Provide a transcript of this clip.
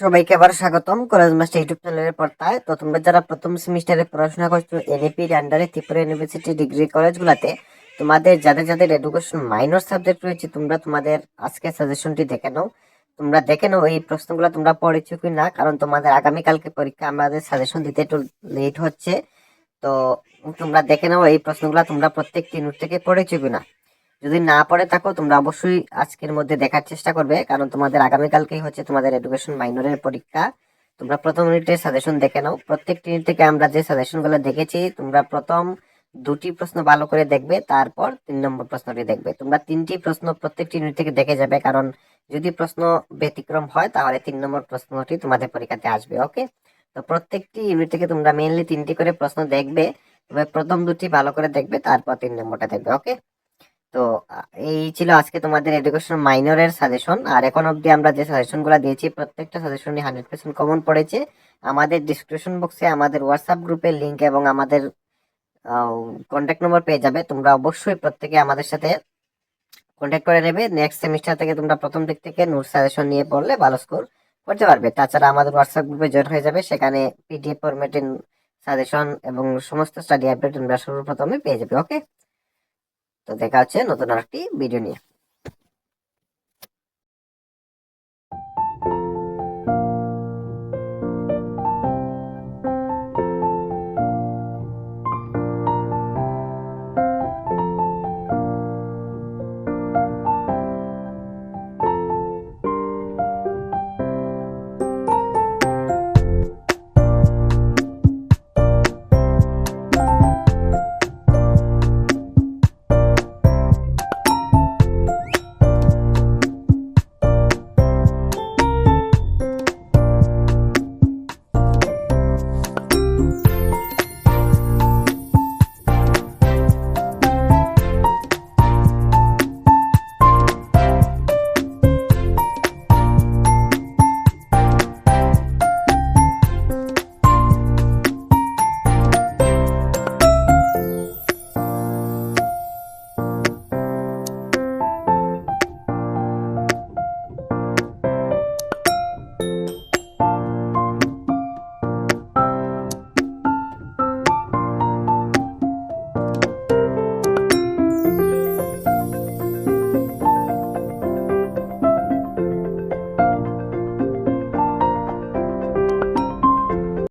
সবাইকে আবার স্বাগতম কলেজ মাস্টার ইউটিউব চ্যানেলের পর্দায়। তো তোমরা যারা প্রথম সেমিস্টারে পড়াশোনা করছো এনএপির আন্ডারে ত্রিপুরা ইউনিভার্সিটি ডিগ্রি কলেজগুলোতে, তোমাদের যাদের যাদের এডুকেশন মাইনর সাবজেক্ট রয়েছে, তোমরা তোমাদের আজকে সাজেশনটি দেখে নাও। তোমরা দেখে নাও এই প্রশ্নগুলো তোমরা পড়েছো কি না, কারণ তোমাদের আগামীকালকে পরীক্ষা, আমাদের সাজেশন দিতে একটু লেট হচ্ছে। তো তোমরা দেখে নাও এই প্রশ্নগুলো তোমরা প্রত্যেকটি নোট থেকে পড়েছো কিনা। যদি না পড়ে থাকো তোমরা অবশ্যই আজকের মধ্যে দেখার চেষ্টা করবে, কারণ তোমাদের আগামীকালকেই হচ্ছে তোমাদের এডুকেশন মাইনরের পরীক্ষা। তোমরা প্রথম ইউনিটের সাজেশন দেখে নাও। প্রত্যেকটি ইউনিট থেকে আমরা যে সাজেশন গুলো দেখেছি, তোমরা প্রথম দুটি প্রশ্ন ভালো করে দেখবে, তারপর 3 নম্বর প্রশ্নটি দেখবে। তোমরা 3টি প্রশ্ন প্রত্যেকটি ইউনিট থেকে দেখে যাবে, কারণ যদি প্রশ্ন ব্যতিক্রম হয় তাহলে 3 নম্বর প্রশ্নটি তোমাদের পরীক্ষাতে আসবে। ওকে, তো প্রত্যেকটি ইউনিট থেকে তোমরা মেইনলি 3টি করে প্রশ্ন দেখবে। তবে প্রথম দুটি ভালো করে দেখবে, তারপর 3 নম্বরটা দেখবে। ওকে, তো এই ছিল আজকে তোমাদের এডুকেশন মাইনরের সাজেশন। আর এখন অবধি আমরা যে সাজেশন গুলা দিয়েছি, প্রত্যেকটা সাজেশনই 100% কমন পড়েছে। আমাদের ডিসক্রিপশন বক্সে আমাদের হোয়াটসঅ্যাপ গ্রুপের লিংক এবং আমাদের কন্ট্যাক্ট নম্বর পেয়ে যাবে। তোমরা অবশ্যই প্রত্যেকে আমাদের সাথে কন্ট্যাক্ট করে নেবে। নেক্সট সেমিস্টার থেকে তোমরা প্রথম দিক থেকে নোট সাজেশন নিয়ে পড়লে ভালো স্কোর করতে পারবে। তাছাড়া আমাদের হোয়াটসঅ্যাপ গ্রুপে জয়েন হয়ে যাবে, সেখানে পিডিএফ ফরম্যাটে সাজেশন এবং সমস্ত স্টাডি আপডেট তোমরা সর্বপ্রথমে পেয়ে যাবে। ওকে, তো দেখা হচ্ছে নতুন আরেকটি ভিডিও নিয়ে।